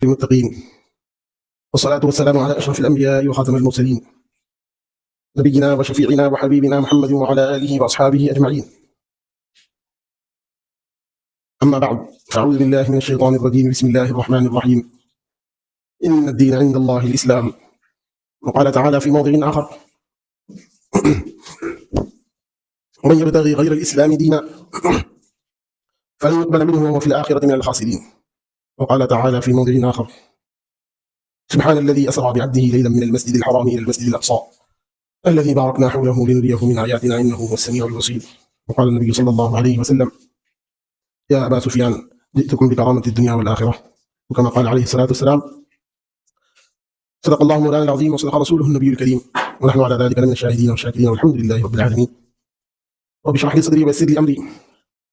للمتقين والصلاة والسلام على أشرف الأنبياء وخاتم المرسلين نبينا وشفيعنا وحبيبنا محمد وعلى آله وأصحابه أجمعين. أما بعد، فأعوذ بالله من الشيطان الرجيم. بسم الله الرحمن الرحيم. إن الدين عند الله الإسلام. وقال تعالى في موضع آخر: ومن يبتغي غير الإسلام دينا فلن يقبل منه وهو في الآخرة من الخاسرين. وقال تعالى في موضع آخر: سبحان الذي أسرى بعبده ليلا من المسجد الحرام إلى المسجد الأقصى الذي باركنا حوله لنريه من آياتنا إنه هو السميع البصير. وقال النبي صلى الله عليه وسلم: يا أبا سفيان، جئتكم بكرامة الدنيا والآخرة. وكما قال عليه الصلاة والسلام: صدق الله مولانا العظيم وصدق رسوله النبي الكريم، ونحن على ذلك من الشاهدين والشاكرين والحمد لله رب العالمين. رب اشرح لي صدري ويسر لي أمري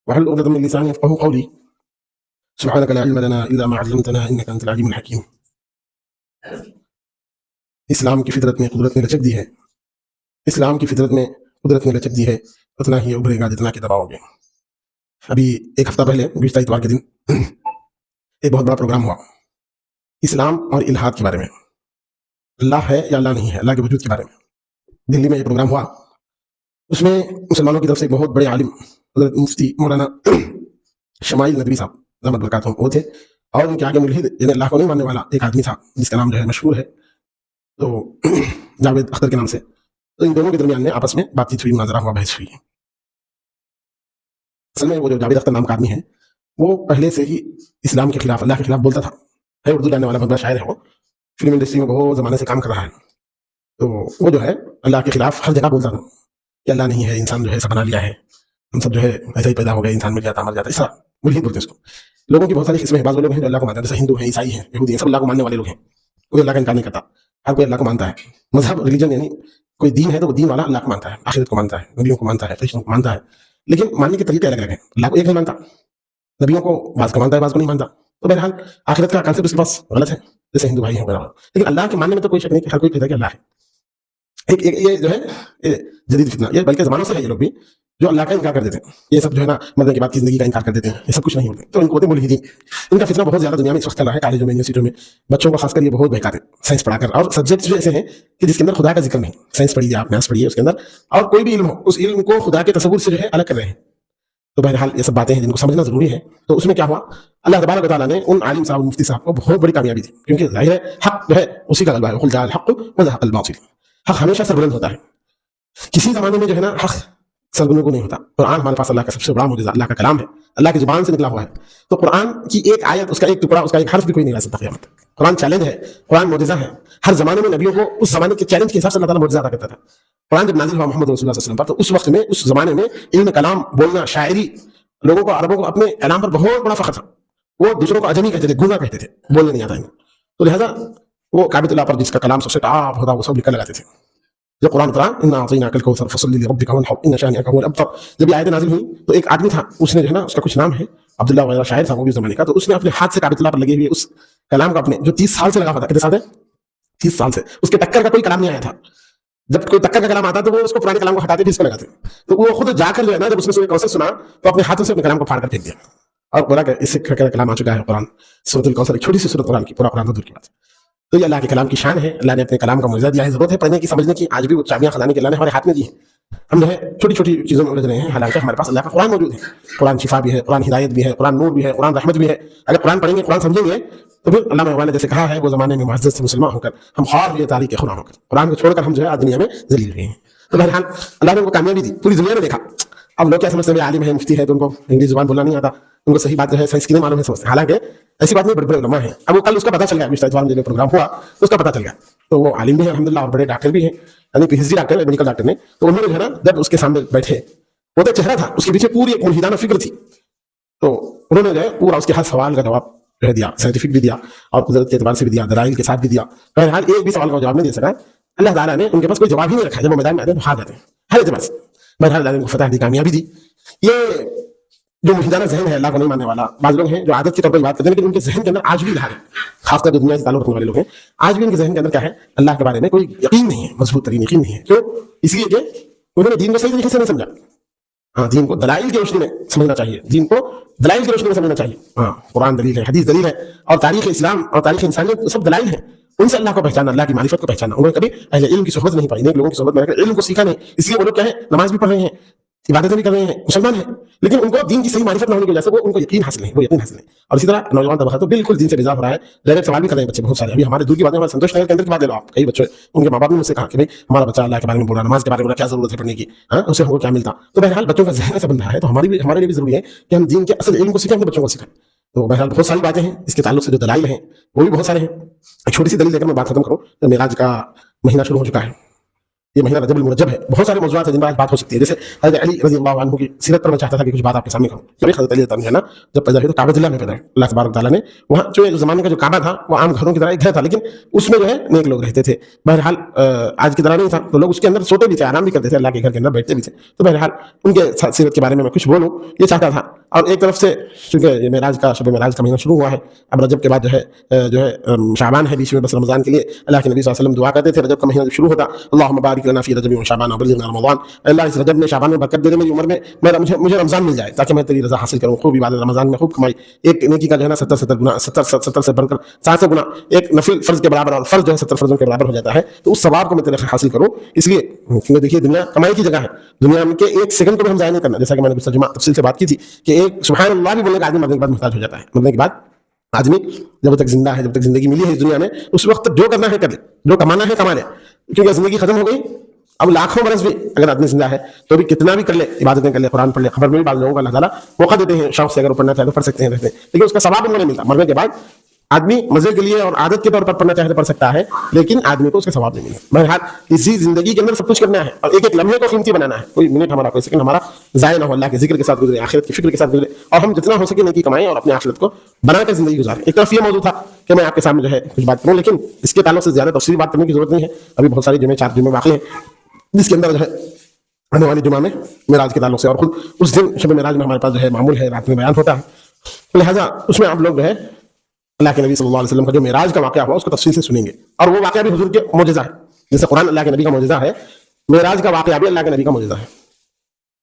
واحلل عقدة من لساني يفقهوا قولي. سبحانك لا علم لنا إلا ما علمتنا إنك أنت العليم الحكيم. اسلام کی فطرت میں قدرت نے لچک دی ہے، اسلام کی فطرت میں قدرت نے لچک دی ہے، اتنا ہی ابھرے گا جتنا کہ دباؤ گے۔ ابھی ایک ہفتہ پہلے گزشتہ اتوار کے دن ایک بہت بڑا پروگرام ہوا اسلام اور الحاد کے بارے میں، اللہ ہے یا اللہ نہیں ہے، اللہ کے وجود کے بارے میں۔ دلی میں یہ پروگرام ہوا، اس میں مسلمانوں کی طرف سے ایک بہت بڑے عالم حضرت مفتی مولانا شمائل ندوی صاحب رحمت برکاتہ وہ تھے، اور ان کے آگے ملحد یعنی اللہ کو نہیں ماننے والا ایک آدمی تھا جس کا نام جو ہے مشہور ہے، تو جاوید اختر کے نام سے۔ تو ان دونوں کے درمیان میں آپس میں بات چیت ہوئی، مناظرہ ہوا، بحث ہوئی۔ اصل میں وہ جو جاوید اختر نام کا آدمی ہے وہ پہلے سے ہی اسلام کے خلاف، اللہ کے خلاف بولتا تھا، ہے اردو جاننے والا بہت بڑا شاعر ہے، وہ فلم انڈسٹری میں بہت زمانے سے کام کر رہا ہے۔ تو وہ جو ہے اللہ کے خلاف ہر جگہ بولتا تھا کہ اللہ نہیں ہے، انسان جو ہے سب بنا لیا ہے، ہم سب جو ہے ایسا ہی پیدا ہو گئے، انسان مر جاتا مر جاتا، ایسا ملحد بولتے اس کو۔ لوگوں کی بہت ساری قسمیں ہیں، بعض لوگ ہیں جو اللہ کو مانتے ہیں، جیسے ہندو ہیں، عیسائی ہیں، یہودی ہیں، سب اللہ کو ماننے والے لوگ ہیں، کوئی اللہ کا انکار نہیں کرتا، ہر کوئی اللہ کو مانتا ہے۔ مذہب ریلیجن یعنی کوئی دین ہے تو وہ دین والا اللہ کو مانتا ہے، آخرت کو مانتا ہے، نبیوں کو مانتا ہے، فرشتوں کو مانتا ہے، لیکن ماننے کے طریقے الگ الگ ہیں۔ اللہ کو ایک نہیں مانتا، نبیوں کو بعض کو مانتا ہے، بعض کو نہیں مانتا۔ تو بہرحال آخرت کا کانسیپٹ اس کے پاس غلط ہے، جیسے ہندو بھائی ہیں وغیرہ، لیکن اللہ کے ماننے میں تو کوئی شک نہیں کہ ہر کوئی کہتا ہے کہ اللہ ہے۔ یہ جو ہے یہ جدید فتنہ، یہ بلکہ زمانوں سے ہے، یہ لوگ بھی جو اللہ کا انکار کر دیتے ہیں، یہ سب جو ہے نا مرنے کے بعد کی زندگی کا انکار کر دیتے ہیں، یہ سب کچھ نہیں ہوتے، تو ان کو ہوتے ملحدین۔ ان کا فتنہ بہت زیادہ دنیا میں اس وقت چل رہا ہے، کالجوں میں، یونیورسٹیوں میں، بچوں کو خاص کر یہ بہت بہکاتے ہیں سائنس پڑھا کر، اور سبجیکٹس جو ایسے ہیں کہ جس کے اندر خدا کا ذکر نہیں۔ سائنس پڑھیے آپ، میتھس پڑھیے، اس کے اندر اور کوئی بھی علم ہو، اس علم کو خدا کے تصور سے جو ہے الگ کر رہے ہیں۔ تو بہرحال یہ سب باتیں ہیں جن کو سمجھنا ضروری ہے۔ تو اس میں کیا ہوا، اللہ تبارک و تعالیٰ نے ان عالم صاحب مفتی صاحب کو بہت بڑی کامیابی دی، کیونکہ ظاہر ہے حق جو ہے اسی کا غلبہ ہے، قل جاء الحق وزهق الباطل۔ حق ہمیشہ سربلند ہوتا ہے، کسی زمانے میں جو ہے نا حق سربلند کو نہیں ہوتا۔ قرآن ہمارے پاس اللہ کا سب سے بڑا معجزہ، اللہ کا کلام ہے، اللہ کی زبان سے نکلا ہوا ہے۔ تو قرآن کی ایک آیت، اس کا ایک ٹکڑا، اس کا ایک حرف بھی کوئی نہیں لا سکتا قیامت تک۔ قرآن چیلنج ہے، قرآن معجزہ ہے۔ ہر زمانے میں نبیوں کو اس زمانے کے چیلنج کے حساب سے اللہ تعالیٰ معجزہ عطا کرتا تھا۔ قرآن جب نازل ہوا محمد رسول اللہ صلی اللہ علیہ وسلم پر، تو اس وقت میں، اس زمانے میں علم کلام، بولنا، شاعری، لوگوں کو، عربوں کو اپنے کلام پر بہت بڑا فخر تھا۔ وہ دوسروں کو اجمی کہتے تھے، گونگا کہتے تھے، بولنے نہیں آتا انہیں۔ تو لہٰذا وہ کعبۃ اللہ پر جس کا کلام سب سے ٹاپ ہوتا وہ سب لکھنے لگاتے تھے۔ جب قرآن اترا، انا اعطیناک الکوثر فصل لربک وانحر ان شانئک هو الابتر، جب یہ آیتیں نازل ہوئی تو ایک آدمی تھا، اس نے جو ہے نا، اس کا کچھ نام ہے عبداللہ وغیرہ، شاعر تھا وہ بھی زمانے کا، تو اس نے اپنے ہاتھ سے کعبۃ اللہ پر لگے ہوئے اس کلام کو، اپنے جو 30 سال سے لگا ہوا تھا، کتنے سال سے؟ 30 سال سے، اس کے ٹکر کا کوئی کلام نہیں آیا تھا۔ جب کوئی ٹکر کا کلام آتا تو وہ اس کو پرانے کلام کو ہٹاتے پھر اس کو لگاتے۔ تو وہ خود جا کر جو ہے نا، جب اس نے سورہ کوثر سنا تو اپنے ہاتھوں سے اپنے کلام کو پھاڑ کر پھینک دیا اور بولا کہ اس سے کلام آ چکا ہے قرآن، سورۃ الکوثر، ایک چھوٹی سی سورۃ قرآن کی، پورا قرآن تو دور کی بات ہے۔ تو یہ اللہ کے کلام کی شان ہے، اللہ نے اپنے کلام کا معجزہ دیا ہے، ضرورت ہے پڑھنے کی، سمجھنے کی۔ آج بھی وہ چابیاں خزانے کی اللہ نے ہمارے ہاتھ میں دی ہیں، ہم جو ہے چھوٹی چھوٹی چیزوں میں الجھ رہے ہیں، حالانکہ ہمارے پاس اللہ کا قرآن موجود ہے۔ قرآن شفا بھی ہے، قرآن ہدایت بھی ہے، قرآن نور بھی ہے، قرآن رحمت بھی ہے۔ اگر قرآن پڑھیں گے، قرآن سمجھیں گے، تو پھر علامہ اقبال نے جیسے کہا ہے، وہ زمانے میں معزز سے مسلمان ہو کر ہم خوار ہوئے تاریخ قرآن ہو کر، قرآن کو چھوڑ کر ہم جو ہے آج دنیا میں ذلیل ہوئے ہیں۔ تو بہرحال اللہ نے ان کو کامیابی دی، پوری دنیا نے دیکھا۔ اب لوگ کیا سمجھتے ہیں، عالم ہے، مفتی ہے، تو ان کو انگلش زبان بولنا نہیں آتا، ان کو صحیح بات جو ہے سائنس کی نہیں معلوم ہے، سمجھتے ہیں۔ حالانکہ ایسی بات نہیں، بڑے بڑے علماء ہیں۔ اب وہ کل اس کا پتہ چل گیا، گزشتہ اتوار میں جو پروگرام ہوا اس کا پتہ چل گیا، تو وہ عالم بھی ہیں الحمدللہ، اور بڑے ڈاکٹر بھی ہیں، یعنی P H D doctor, medical doctor نے۔ تو انہوں نے جو ہے نا، جب اس کے سامنے بیٹھے، وہ تو چہرہ تھا، اس کے پیچھے پوری ایک ملحدانہ فکر تھی، تو انہوں نے جو ہے پورا اس کے ہر سوال کا جواب جو ہے دیا، سائنٹیفک بھی دیا اور قدرت کے اعتبار سے بھی دیا، دلائل کے ساتھ بھی دیا۔ بہرحال ایک بھی سوال کا جواب نہیں دے سکا، اللہ تعالیٰ نے ان کے پاس کوئی جواب ہی نہیں رکھا، جب وہ میدان میں آتے ہیں تو ہار جاتے ہیں ہر اعتبار سے۔ بہرحال اللہ نے ان کو فتح دی، کامیابی دی۔ یہ جو ملحدانہ ذہن ہے، اللہ کو نہیں ماننے والا، بعض لوگ ہیں جو عادت کے طور پر بات کرتے ہیں، لیکن ان کے ذہن کے اندر آج بھی الحاد ہے، خاص کر جو دنیا سے تعلق رکھنے والے لوگ ہیں، آج بھی ان کے ذہن کے اندر کیا ہے، اللہ کے بارے میں کوئی یقین نہیں ہے، مضبوط ترین یقین نہیں ہے۔ کیوں؟ اس لیے کہ انہوں نے دین کو صحیح طریقے سے نہیں سمجھا۔ हाँ, दीन को दलाइल की रोशनी में समझना चाहिए, दीन को दलाइल की रोशनी में समझना चाहिए। हाँ, कुरान दलील है, हदीस दलील है, और तारीख इस्लाम और तारीख इंसानियत सब दलाइल है। उनसे अल्लाह को पहचाना, अल्लाह की मारिफत को पहचाना। उन्होंने कभी अहले इल्म की सोहबत नहीं पाई, नेक लोगों की सोहबत में रहकर इल्म को सीखा नहीं, इसलिए वो लोग क्या है, नमाज भी पढ़ रहे हैं, इबादतें भी कर रहे हैं, मुसलमान है, लेकिन उनको दीन की सही मारिफत न होने की वजह से वो उनको यकीन हासिल नहीं, वो यकीन हासिल नहीं। और इसी तरह नौजवान तबका तो बिल्कुल दीन से बेजार हो रहा है, डायरेक्ट सवाल भी कर रहे हैं बच्चे बहुत सारे। अभी हमारे दूर की बातें, हमारे संतोष नगर के अंदर की बात ले लो आप, कई बच्चे, उनके माँ बाप ने मुझसे कहा कि भाई हमारा बच्चा अल्लाह के बारे में बोल रहा, नमाज के बारे में बोल रहा, क्या जरूरत है पढ़ने की, हाँ, उससे हमको क्या मिलता। तो बहरहाल बच्चों का ज़हन ऐसा बन रहा है, तो हमारे लिए भी जरूरी है कि हम दीन के असल इल्म को सीखें, अपने बच्चों को सिखाएं। तो बहरहाल बहुत सारी बातें हैं इसके ताल्लुक से, जो दलाइल हैं वो भी बहुत सारे हैं। एक छोटी सी दलील लेकर मैं बात खत्म करूँ, तो मेराज का महीना शुरू हो चुका है, ये महीना रजब मुरज्जब है। बहुत सारे मौजूद हैं जिन पर आज बात हो सकती है। जैसे हज़रत अली रज़ी अल्लाह अन्हु की सीरत पर मैं चाहता था कि कुछ बात आपके सामने कहूँ। कभी हज़रत अली है ना, जब पैदा हुए तो काबतुल्लाह में पैदा हुए, अल्लाह तबारक तआला ने वहाँ जो एक ज़माने का जो काबा था वो आम घरों की तरह एक घर था, लेकिन उसमें जो है नेक लोग रहते थे। बहरहाल आज की तरह नहीं था, तो लोग उसके अंदर सोते भी थे, आराम भी करते थे, अल्लाह के घर के अंदर बैठते भी थे। तो बहरहाल उनके सीरत के बारे में मैं कुछ बोलूँ ये चाहता था। और एक तरफ से चूँकि मेराज का शब मेराज का महीना शुरू हुआ है, अब रजब के बाद जो है शाबान है बीच में, बस रमज़ान के लिए अल्लाह के नबी सल्लल्लाहु अलैहि वसल्लम दुआ करते थे रजब का महीना जब शुरू होता, अल्लाहुम्मा बारिक लना फी रजब व शाबान व बल्लिगना रमज़ान, अल्लाह इस रजब में शाबान में बरकत दे दे, मेरी उम्र में मुझे रमज़ान मिल जाए ताकि मैं तेरी रज़ा हासिल करूँ, खूब इबादत रमज़ान में खूब कमाई। एक नेकी का जो है ना 70 गुना, 70 से बढ़कर 700 गुना एक नफिल फ़र्ज़ के बराबर, और फ़र्ज़ जो है 70 फ़र्ज़ों के बराबर हो जाता है। तो उस सवाब को मैं तेरे हासिल करूँ, इसलिए क्योंकि देखिए दुनिया कमाई की जगह है, दुनिया में के एक सेकंड को भी हम ज़ाया नहीं करना। जैसा कि मैंने पिछले जुमा तफसील से बात की थी कि एक सुभान अल्लाह भी बोलने का आदमी मरने के बाद मुहताज हो जाता है। मरने के बाद आदमी जब तक जिंदा है, जब तक जिंदगी मिली है इस दुनिया में, उस वक्त जो करना है कर ले, जो कमाना है कमा ले, क्योंकि जिंदगी खत्म हो गई। अब लाखों बरस भी अगर आदमी जिंदा है तो भी कितना भी कर ले, इबादतें कर ले, कुरान पढ़ ले, खबर में भी बाद लोगों को अल्लाह ताला मौका देते हैं, शौक से अगर पढ़ना चाहे तो पढ़ सकते हैं, लेकिन उसका सवाब उनको नहीं मिलता। मरने के बाद आदमी मजे के लिए और आदत के तौर पर पढ़ना चाहे तो पढ़ सकता है, लेकिन आदमी को उसका सवाब नहीं मिलता। बहरहाल इसी जिंदगी के अंदर सब कुछ करना है और एक एक लम्हे को कीमती बनाना है, कोई मिनट हमारा, कोई सेकंड हमारा जाया ना हो, अल्लाह के जिक्र के साथ गुजरे, आखिरत की फिक्र के साथ गुजरे, और हम जितना हो सके नेकी कमाएं और अपनी आखिरत को बनाकर जिंदगी गुजारें। एक तरफ ये मौजूद था कि मैं आपके सामने जो है कुछ बात करूँ, लेकिन इसके ताल्लुक से ज्यादा तफसीली बात करने की जरूरत नहीं है। अभी बहुत सारी जुमे, 4 जुमे बाकी हैं जिसके अंदर जो है आने वाली जुमा में मेराज के ताल्लुक से, और खुद उस दिन शब मेराज में हमारे पास जो है मामूल है रात में बयान होता है, तो लिहाजा उसमें आप लोग जो है अल्लाह के नबी सल्लल्लाहु अलैहि वसल्लम का जो मेराज का वाक़या हुआ उसको तफसील से सुनेंगे, और वो वाक़या भी हुजूर के मौजज़ा है। जैसे कुरान अल्लाह के नबी का मौजज़ा है, मेराज का वाक़या भी अल्लाह के नबी का मौजज़ा है।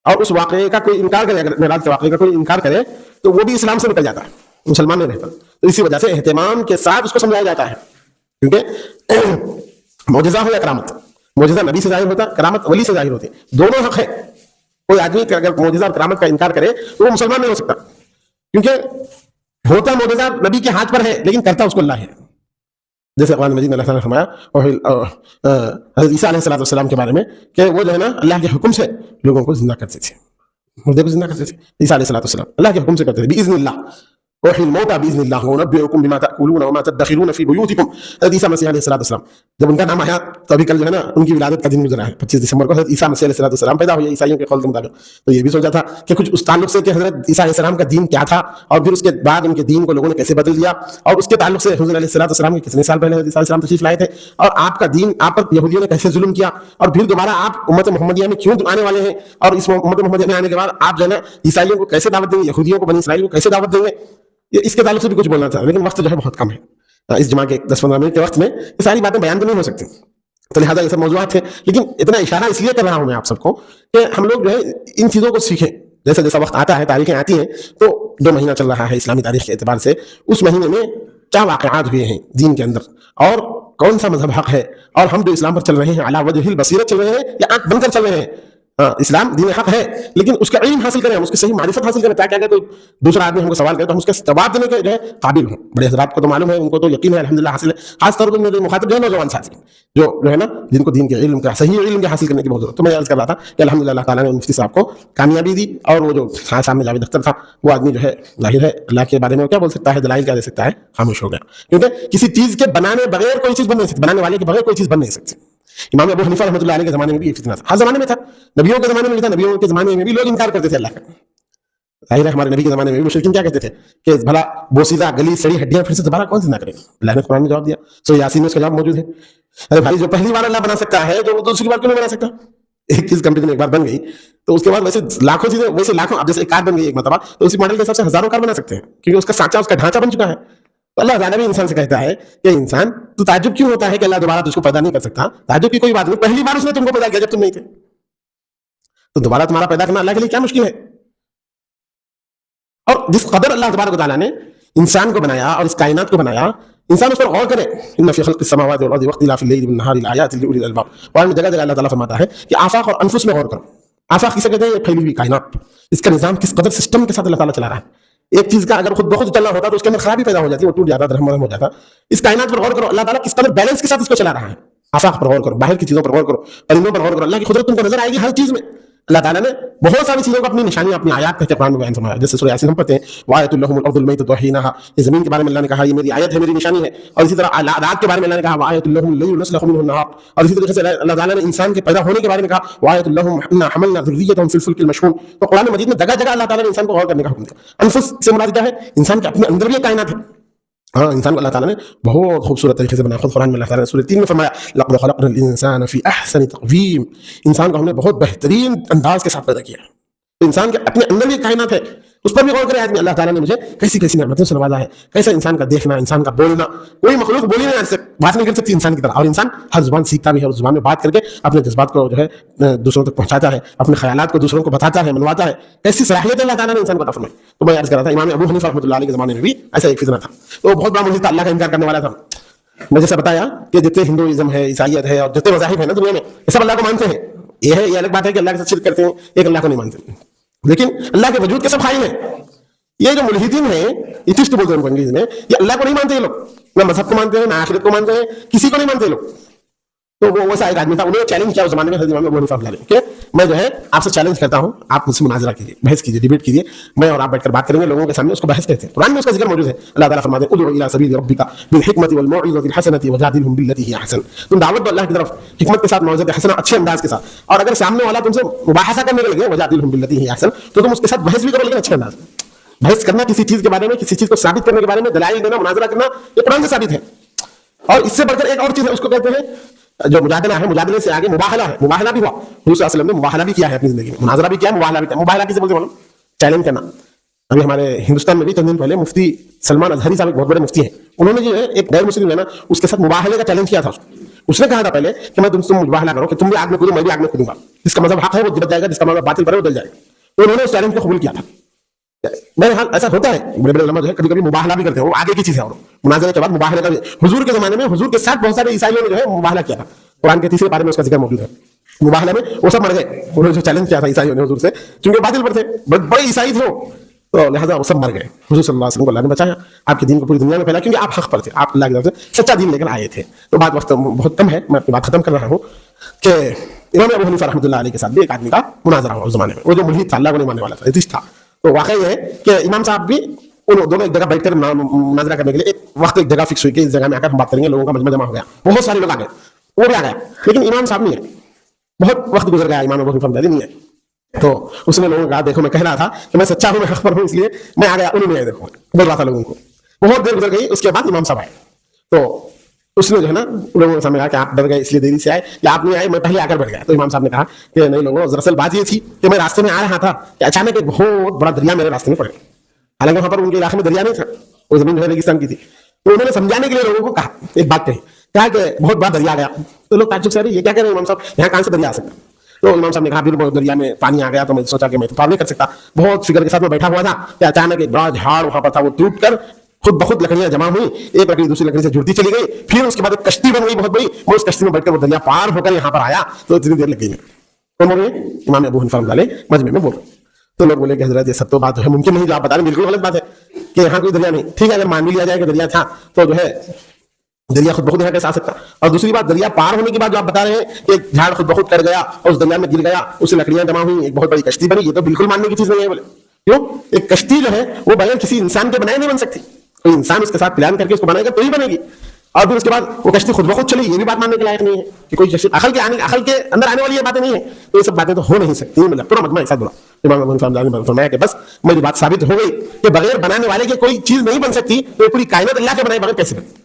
और उस वाक़ये का कोई इनकार करे, अगर मेराज के वाक़ये का कोई इनकार करे तो वो भी इस्लाम से निकल जाता है, मुसलमान नहीं रहता। तो इसी वजह से एहतमाम के साथ उसको समझाया जाता है, क्योंकि मौजज़ा हो या करामत, मौजज़ा नबी से ज़ाहिर होता, करामत वली से ज़ाहिर होती, दोनों हक है। कोई आदमी अगर मौजज़ा और करामत का इनकार करे तो वो मुसलमान नहीं हो सकता, क्योंकि होता मौजज़ा नबी के हाथ पर है लेकिन करता उसको अल्लाह है। जैसे कुरान मजीद में अल्लाह ने फरमाया हज़रत ईसा अलैहिस्सलाम के बारे में कि वो जो है ना अल्लाह के हुक्म से लोगों को जिंदा करते थे, मुर्दे को जिंदा करते थे। ईसा अलैहिस्सलाम अल्लाह के हुक्म से करते थे, बिइज़्निल्लाह वहिल मौता बिइज़्निल्लाह व नब्बिउकुम बिमा ताकुलून व मा तदखिरून फी बुयूतिकुम। हज़रत ईसा मसीह अलैहिस्सलाम जब उनका नाम आया तो अभी कल जो है ना उनकी विलादत का दिन गुजरा है, 25 दिसंबर को हज़रत ईसा मसीह अलैहिस्सलाम पैदा हुए ईसाइयों के कौल के मुताबिक। तो ये भी सोचा था कि कुछ उस ताल्लुक से कि हज़रत ईसा अलैहिस्सलाम का दीन क्या था, और फिर उसके बाद उनके दीन को लोगों ने कैसे बदल दिया, और उसके ताल्लुक से हुज़ूर अलैहिस्सलाम के कितने साल पहले हज़रत ईसा अलैहिस्सलाम तशरीफ लाए थे, और आपका दीन आप पर यहूदियों ने कैसे जुल्म किया, और फिर दोबारा आप उम्मत मोहम्मदिया में क्यों आने वाले हैं, और इस उम्मत मोहम्मदिया में आने के बाद आप जो है ना ईसाइयों को कैसे दावत देंगे, यहूदियों को, बनी इसराइल को कैसे दावत देंगे। ये इसके ताल्लुक से भी कुछ बोलना था, लेकिन वक्त जो है बहुत कम है। इस जुमा के 10-15 मिनट के वक्त में ये सारी बातें बयान तो नहीं हो सकती, तो लिहाजा ये सब मौजूद थे। लेकिन इतना इशारा इसलिए कर रहा हूं मैं आप सबको कि हम लोग जो है इन चीज़ों को सीखें। जैसे जैसा वक्त आता है, तारीखें आती हैं, तो 2 महीना चल रहा है इस्लामी तारीख के एतबार से, उस महीने में क्या वाक़यात हुए हैं दीन के अंदर, और कौन सा मजहब हक है, और हम जो इस्लाम पर चल रहे हैं अला वजहिल बसीरत चल रहे हैं या आंख बनकर चल रहे हैं। इस्लाम दीन हक है, लेकिन उसका इल्म हासिल करें, हम उसकी सही मारिफत हासिल करें, ताकि अगर कोई दूसरा आदमी हमको सवाल करे तो हम उसका जवाब देने के जो है काबिल हों। बड़े हज़रात को तो मालूम है, उनको तो यकीन है अल्हम्दुलिल्लाह हासिल है। खास तौर पर मेरे मुखातिब जो है नौजवान साथी जो है ना, जिनको दीन के इल्म का सही इल्म के हासिल करने की बहुत जरूरत। तो मैं अर्ज़ कर रहा था कि अल्हम्दुलिल्लाह अल्लाह ताला ने मुफ्ती साहब को कामयाबी दी, और वो जो सामने जावेद अख्तर था, वो आदमी जो है जाहिर है अल्लाह के बारे में क्या बोल सकता है, दलाइल क्या दे सकता है, खामोश हो गया। क्योंकि किसी चीज़ के बनाने बगैर कोई चीज़ बन नहीं सकती, बनाने वाले के बगैर कोई चीज़ बन नहीं सकती। इमाम अबू हनीफा रहमतुल्लाह अलैह के ज़माने में भी ये फितना था, हर ज़माने में था, नबियों के ज़माने में भी था, नबियों के ज़माने में भी लोग इनकार करते थे अल्लाह का। जाहिर है हमारे नबी के ज़माने में भी मुशरिकीन क्या कहते थे कि भला बोसीदा गली सड़ी हड्डियां फिर से दोबारा कौन जिंदा करेगा। अल्लाह ने कुरान में जवाब दिया, सूरह यासीन में उसका जवाब मौजूद है। अरे भाई, जो पहली बार अल्लाह बना सकता है, जो दूसरी बार क्यों नहीं बना सकता। एक चीज कंप्यूटर में एक बार बन गई तो उसके बाद वैसे लाखों चीजें, वैसे लाखों, अब जैसे एक कार बन गई एक मरतबा, तो उसी मॉडल के हिसाब से हजारों कार बना सकते हैं, क्योंकि उसका सांचा, उसका ढांचा बन चुका है। तो अल्लाह ताला भी इंसान से कहता है कि इंसान, तू ताज्जुब क्यों होता है कि अल्लाह दोबारा तुझको पैदा नहीं कर सकता। ताज्जुब की कोई बात नहीं, पहली बार उसने तुमको पैदा किया जब तुम नहीं थे। तो दोबारा तुम्हारा पैदा करना अल्लाह के लिए क्या मुश्किल है। और जिस कदर अल्लाह तबारक व तआला ने इंसान को बनाया और इस कायनात को बनाया, इंसान उस पर गौर करे। इन्न फी खल्क़िस समावाति वल अर्दि वख्तिलाफ़िल लैलि वन नहारि लआयातिन लिउलिल अलबाब। कुरान में जगह जगह अल्लाह ताला फरमाता है कि आफाक और अनफुस में गौर करो। आफाक किसे कहते हैं? फैली हुई कायनात, इसका निजाम किस कदर सिस्टम के साथ अल्लाह ताला चला रहा है। एक चीज का अगर खुद बखुद चलना होता तो उसके अंदर खराबी पैदा हो जाती, वो टूट जाता, धर्म हो जाता। इस कायनात पर गौर करो, अल्लाह ताला किस कदर बैलेंस के साथ इसको चला रहा है। आफाक पर गौर करो, बाहर की चीजों पर गौर करो, परिंदों पर गौर करो, अल्लाह की कुदरत तुमको नजर आएगी हर चीज में। अल्लाह ताला ने बहुत सारी चीजों को अपनी निशानी, अपनी आयत कहकर कुरान में बयान फरमाया। जैसे सूरह यासीन हम पढ़ते हैं, वायतुल लहुमुल अर्दुल मैततु वहीनाहा, ये जमीन के बारे में अल्लाह ने कहा ये मेरी आयत है, मेरी निशानी है। और इसी तरह रात के बारे में अल्लाह ने कहा वायतुल लहुमुल लैलु नस्लखु मिनहु नहार। और इसी तरीके से अल्लाह ताला ने इंसान के पैदा होने के बारे में कहा वायतुल लहुम अन्ना हमलना ज़ुर्रियतहुम फिल फुल्किल मशहून। तो कुरान मजीद में जगह जगह अल्लाह ताला ने इंसान को गौर करने का हुक्म दिया। अनफुस से मुराद क्या है? इंसान के अपने अंदर भी कायनात है। हाँ, इंसान को अल्लाह ताला ने बहुत खूबसूरत तरीके से बनाया। खुद कुरान में अल्लाह ताला ने सूरह 3 में फरमाया लक़द ख़लक़नल इंसान फ़ी अहसनि तक़वीम। इंसान को हमने बहुत बेहतरीन अंदाज के साथ पैदा किया। तो इंसान के अपने अंदर भी कायनात है, उस पर भी गौर करे आदमी। अल्लाह ताला ने मुझे कैसी कैसी नेमतों से नवाजा है, कैसा इंसान का देखना, इंसान का बोलना। कोई मखलूक बोली नहीं, बात नहीं कर सकती इंसान की तरह। और इंसान हर जुबान सीखता भी है, उस जुबान में बात करके अपने जज्बात को जो है दूसरों तक पहुंचाता है, अपने ख्यालात को दूसरों को बताता है, मनवाता है। ऐसी सलाहियत अल्लाह ताला ने इंसान को अता फरमाई। तो मैं अर्ज कर रहा था, इमाम अबू हनीफा रहमतुल्लाह अलैह के जमाने में भी ऐसा एक फितना था। तो बहुत बड़ा मुल्क था, अल्लाह का इनकार करने वाला था। मैं जैसे बताया कि जितने हिंदुइज्म है, ईसाइयत है और जितने मज़ाहिब है ना दुनिया में, ये सब अल्लाह को मानते हैं। ये है, ये अलग बात है कि अल्लाह के साथ शिर्क करते हैं, एक अल्लाह को नहीं मानते। लेकिन अल्लाह के वजूद के सब कायम है। ये जो मुल्हिदीन है, एथिस्ट बोलते हैं उनको अंग्रेजी में, ये अल्लाह को नहीं मानते। ये लोग ना मजहब को मानते हैं, ना आखिरत को मानते हैं, किसी को नहीं मानते लोग। तो वो वैसा एक आदमी था, उन्होंने चैलेंज किया उस जमाने में हज़रत इमाम अबू हनीफा कि मैं जो है आपसे चैलेंज करता हूं, आप मुझसे मुनाजरा कीजिए, बहस कीजिए, डिबेट कीजिए, मैं और आप बैठकर बात करेंगे लोगों के सामने। उसको बहस कहते हैं। कुरान में उसका जिक्र मौजूद है। अल्लाह ताला फरमाते हैं उदउ इला सबील रब्बिका बिल हिकमति वल मौइज़तिल हसनति वजादिलहुम बिल्लती हिय अहसन। तुम दावत दो अल्लाह की तरफ हिकमत के साथ, मौइज़त हसना अच्छे अंदाज के साथ। और अगर सामने वाला तुमसे मुबाहसा करने लगे वजादिलहुम बिल्लती हिय अहसन, तो तुम उसके साथ बहस भी करो, लेकिन अच्छे अंदाज में। बहस करना किसी चीज के बारे में, किसी चीज को साबित करने के बारे में, दलाइल देना, मुनाजरा करना, ये कुरान से साबित है। और इससे बढ़कर एक और चीज है, उसको कहते हैं जो मुजादला है। मुजादले से आगे मुबाहला है। मुबाहला भी हुआ, हुज़ूर सल्लल्लाहु अलैहि वसल्लम ने मुबाहला भी किया है अपनी जिंदगी में। मुनाजरा भी किया है, मुबाहला भी किया। मुबाहला किसे बोलते हैं मालूम? चैलेंज करना। अभी हमारे हिंदुस्तान में भी चंद दिन पहले मुफ्ती सलमान अजहरी साहब एक बहुत बड़े मुफ्ती हैं, उन्होंने जो है एक गैर मुस्लिम है ना, उसके साथ मुबाहले का चैलेंज किया था। उसने कहा था पहले कि मैं तुम मुबाहला करो कि तुम भी आग में कूदो, मैं भी आग में कूदूंगा। जिसका मजहब हक है वो बच जाएगा, जिसका मजहब बातिल पर है वो जल जाएगा। तो उन्होंने उस चैलेंज को कबूल किया था। मेरे हाल ऐसा होता है, बड़े बड़े उलमा जो है कभी कभी मुबाहला भी करते हैं, वो आगे की चीज है। और मुनाज़रे के बाद मुबाहले का, हुजूर के जमाने में हुजूर के साथ बहुत सारे ईसाइयों ने जो है मुबाहला किया था। कुरान के 3 पारे में उसका जिक्र मौजूद है। मुबाहले में वो सब मर गए। उन्होंने जो चैलेंज किया था ईसाइयों ने हुजूर से, क्योंकि बातिल पर थे, बड़े ईसाई थे, तो लिहाजा वो सब मर गए। हुजूर सल्लल्लाहु अलैहि वसल्लम को अल्लाह ने बचाया, आपके दीन को पूरी दुनिया में फैला, क्योंकि आप हक पर थे, आप अल्लाह की तरफ से सच्चा दीन लेकर आए थे। तो बात वक्त बहुत कम है, मैं अपनी बात खत्म कर रहा हूँ कि इमाम अबू हनीफा रहमतुल्लाह अलैह के साथ भी एक आदमी का मुनाजरा हुआ उस जमाने में। वो जो मुल्हिद था, अल्लाह को नहीं मानने वाला था, एथिस्ट था। तो वाकई है कि इमाम साहब भी उन दोनों एक जगह बैठकर मुनाजरा करने के लिए एक वक्त एक जगह फिक्स हुई कि इस जगह में आकर हम बात करेंगे। लोगों का मजमा जमा हो गया, बहुत सारे लोग आ गए, वो भी आ गया, लेकिन इमाम साहब नहीं है। बहुत वक्त गुजर गया, इमाम अबू हनीफा नहीं है। तो उसने लोगों को कहा देखो मैं कह रहा था कि मैं सच्चा हूं, मैं हक पर हूं, इसलिए मैं आ गया। उन्होंने आए, देखो बोल रहा था लोगों को। बहुत देर गुजर गई, उसके बाद इमाम साहब आए। तो उसने जो है ना लोगों के सामने कहा कि आप डर गए इसलिए देरी से आए, या आप नहीं आए, मैं पहले आकर बैठ गया। तो इमाम साहब ने कहा कि नहीं लोगों, दरअसल बात ये थी कि मैं रास्ते में आ रहा था कि अचानक एक बहुत बड़ा दरिया मेरे रास्ते में पड़ गया। हालांकि वहां पर उनके इलाके में दरिया नहीं था, वो जमीन जो है रेगिस्तान की थी। तो उन्होंने समझाने के लिए लोगों को कहा, एक बात कहा कि बहुत बड़ा दरिया आ गया। तो लोग ताज्जुब से अरे ये क्या कह रहे हैं इमाम साहब, यहाँ कहां से दरिया आ सकता? तो इमाम साहब ने कहा फिर दरिया में पानी आ गया, तो मैं सोचा कि मैं तो पार नहीं कर सकता। बहुत फिक्र के साथ मैं बैठा हुआ था कि अचानक एक बड़ा झाड़ वहां पर था, वो टूट कर खुद बहुत लकड़ियां जमा हुई, एक लकड़ी दूसरी लकड़ी से जुड़ती चली गई। फिर उसके बाद एक कश्ती बन गई बहुत बड़ी, मैं उस कश्ती में बैठकर वो दरिया पार होकर यहाँ पर आया। तो इतनी देर लग गई। कौन बोल रहे? इमाम अबू हनीफा मजमे में बोल रहे। तो लोग बोले कि हजरत ये सब तो बात जो है मुमकिन नहीं, जो आप बता रहे बिल्कुल गलत बात है कि यहाँ कोई दरिया नहीं। ठीक है, अगर मान भी लिया जाए कि दरिया था, तो जो है दरिया खुद बहुत यहाँ कैसे आ सकता? और दूसरी बात, दरिया पार होने के बाद जो आप बता रहे हैं कि एक झाड़ खुद बहुत कट गया और उस दरिया में गिर गया, उससे लकड़ियां जमा हुई, एक बहुत बड़ी कश्ती बनी, ये तो बिल्कुल मानने की चीज नहीं है। बोले क्यों? एक कश्ती जो है वो बगैर किसी इंसान के बनाए नहीं बन सकती। कोई इंसान उसके साथ प्लान करके उसको बनाएगा तो ही बनेगी। और फिर उसके बाद वो कश्ती खुद ब खुद चली, ये भी बात मानने के लायक नहीं है कि कोई अकल के अंदर आने वाली ये बातें नहीं है। तो ये सब बातें तो हो नहीं सकती। मतलब पूरा मजमा एक साथ बोला। इमाम अबू हनीफा ने फरमाया कि बस मेरी बात साबित हो गई कि बगैर बनाने वाले की कोई चीज नहीं बन सकती, तो पूरी कायनात अल्लाह के बनाए बगैर कैसे बने?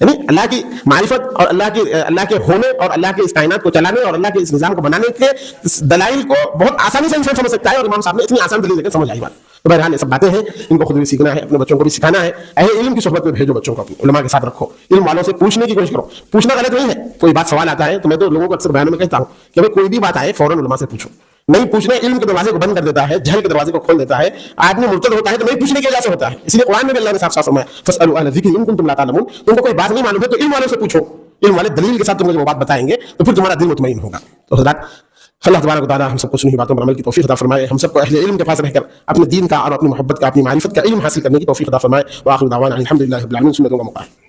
यानी अल्लाह की मारिफत और अल्लाह के होने और अल्लाह के इस कायनात को चलाने और अल्लाह के इस निजाम को बनाने के दलाइल को बहुत आसानी से इंसान समझ सकता है। और इमाम साहब ने इतनी आसान दलील देकर समझ आई बात। तो बहरहाल ये सब बातें हैं, इनको खुद भी सीखना है, अपने बच्चों को भी सिखाना है। अहले इल्म की सोहबत में भेजो बच्चों को, अपने उलमा के साथ रखो, इल्म वालों से पूछने की कोशिश करो। पूछना गलत नहीं है, कोई बात सवाल आता है तो मैं तो लोगों को अक्सर बयानों में कहता हूं कि भाई कोई भी बात आए फौरन उलमा से पूछो। نہیں پوچھنے علم کے دروازے کو بند کر دیتا ہے، جہل کے دروازے کو کھول دیتا ہے. آدمی مرتد ہوتا ہے تو نہیں پوچھنے کی وجہ سے ہوتا ہے. اس لیے قرآن میں بھی اللہ نے صاف صاف فرمایا فاسألوا اہل الذکر ان کنتم لا تعلمون. تم کو کوئی بات نہیں معلوم ہے تو علم والوں سے پوچھو، علم والے دلیل کے ساتھ تم کو وہ بات بتائیں گے تو پھر تمہارا دل مطمئن ہوگا. تو حضرات اللہ تبارک و تعالیٰ ہم سب کو سنی باتوں پر عمل کی توفیق عطا فرمائے، ہم سب کو اہل علم کے پاس رہ کر اپنے دین کا اور اپنی محبت کا، اپنی معرفت کا علم حاصل کرنے کی توفیق عطا فرمائے. وآخر دعوانا الحمدللہ رب العالمین. سنتوں کا موقع ہے.